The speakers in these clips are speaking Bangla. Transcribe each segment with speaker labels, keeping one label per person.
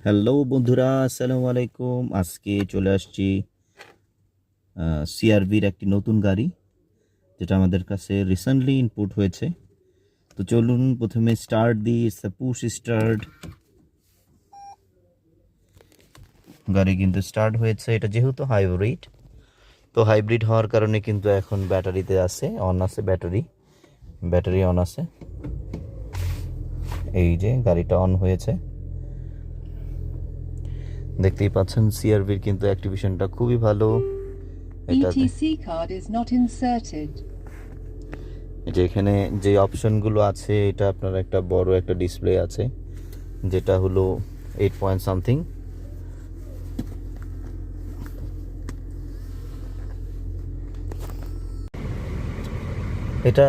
Speaker 1: হ্যালো বন্ধুরা, আসসালামু আলাইকুম। আজকে চলে আসছি সিআরভির একটি নতুন গাড়ি, যেটা আমাদের কাছে রিসেন্টলি ইনপুট হয়েছে। তো চলুন প্রথমে স্টার্ট দিই। It's a push start. গাড়ি কিন্তু স্টার্ট হয়েছে। এটা যেহেতু হাইব্রিড, তো হাইব্রিড হওয়ার কারণে কিন্তু এখন ব্যাটারিতে আছে, অন আছে, ব্যাটারি অন আছে। এই যে গাড়িটা অন হয়েছে, দেখতেই পাচ্ছেন। সিআরভির কিন্তু অ্যাক্টিভেশনটা খুবই ভালো।
Speaker 2: ETC card is not inserted.
Speaker 1: যে এখানে যে অপশনগুলো আছে, এটা আপনার একটা বড় একটা ডিসপ্লে আছে, যেটা হলো 8 পয়েন্ট সামথিং। এটা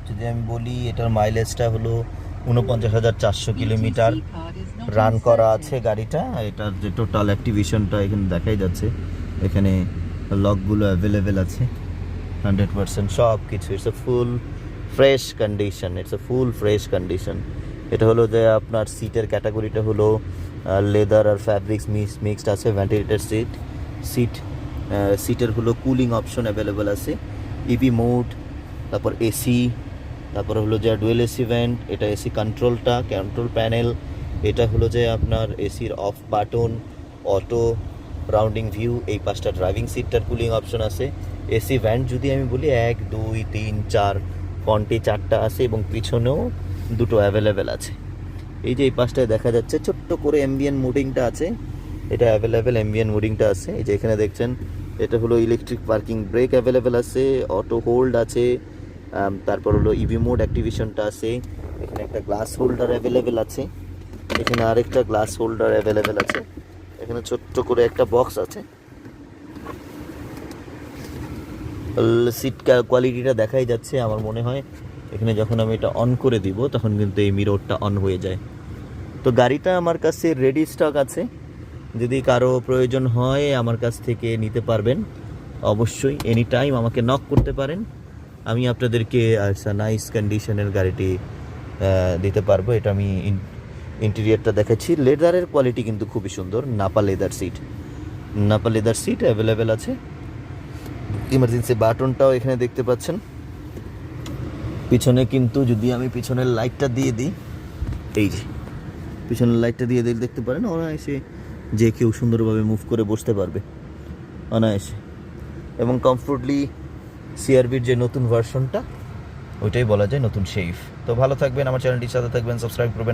Speaker 1: যদি আমি বলি, এটার মাইলেজটা হলো 49,400 কিলোমিটার রান করা আছে গাড়িটা। এটার যে টোটাল অ্যাক্টিভেশনটা এখানে দেখাই যাচ্ছে। এখানে লকগুলো অ্যাভেলেবেল আছে 100%, সব কিছু। It's a full fresh condition. এটা হলো যে আপনার সিটের ক্যাটাগরিটা হলো লেদার আর ফ্যাব্রিক্স মিক্সড আছে। ভেন্টিলেটেড সিটের হলো কুলিং অপশন অ্যাভেলেবেল আছে, ইভি মোড, তারপর এসি, তারপর হলো যে ডুয়েল এসি ভেন্ট, এটা এসি কন্ট্রোল প্যানেল, এটা হলো যে আপনার এসির of button, auto, rounding view. এই পাঁচটা ড্রাইভিং সিটটার কুলিং অপশন আছে। এসি ভ্যান্ট যদি আমি বলি 1, 2, 3, 4 ফ্রন্টে 4টা আছে এবং পিছনেও 2টো অ্যাভেলেবেল আছে। এই যে এই পাশটায় দেখা যাচ্ছে ছোট্ট করে এমবিএন মোডিংটা আছে, এটা অ্যাভেলেবেল এমবিএন মোডিংটা আছে। এই যে এখানে দেখছেন, এটা হলো ইলেকট্রিক পার্কিং ব্রেক অ্যাভেলেবেল আছে, অটো হোল্ড আছে, তারপর হলো ইভি মোড অ্যাক্টিভেশনটা আছে। এখানে একটা গ্লাস হোল্ডার অ্যাভেলেবেল আছে, এখানে আরেকটা গ্লাস হোল্ডার অ্যাভেলেবেল আছে, এখানে ছোট্ট করে একটা বক্স আছে। সিট কোয়ালিটিটা দেখাই যাচ্ছে। আমার মনে হয় এখানে যখন আমি এটা অন করে দিব, তখন কিন্তু এই মিররটা অন হয়ে যায়। তো গাড়িটা আমার কাছে রেডি স্টক আছে, যদি কারো প্রয়োজন হয় আমার কাছ থেকে নিতে পারবেন। অবশ্যই এনি টাইম আমাকে নক করতে পারেন, আমি আপনাদেরকে নাইস কন্ডিশনের গাড়িটি দিতে পারবো। এটা আমি ইন্টেরিয়রটা দেখাচ্ছি। লেদারের কোয়ালিটি কিন্তু খুবই সুন্দর। নাপা লেদার সিট অ্যাভেলেবেল আছে। ইমার্জেন্সি বাটনটাও এখানে দেখতে পাচ্ছেন। পিছনে কিন্তু যদি আমি পিছনের লাইটটা দিয়ে দিই, এই যে পিছনের লাইটটা দিয়ে দিলে দেখতে পারেন, অনায়াসে যে কেউ সুন্দরভাবে মুভ করে বসতে পারবে অনায়াসে এবং কমফোর্টলি। সিআরভির যে নতুন ভার্সনটা, ওইটাই বলা যায় নতুন শেফ। তো ভালো থাকবেন, আমার চ্যানেলটির সাথে থাকবেন, সাবস্ক্রাইব করবেন।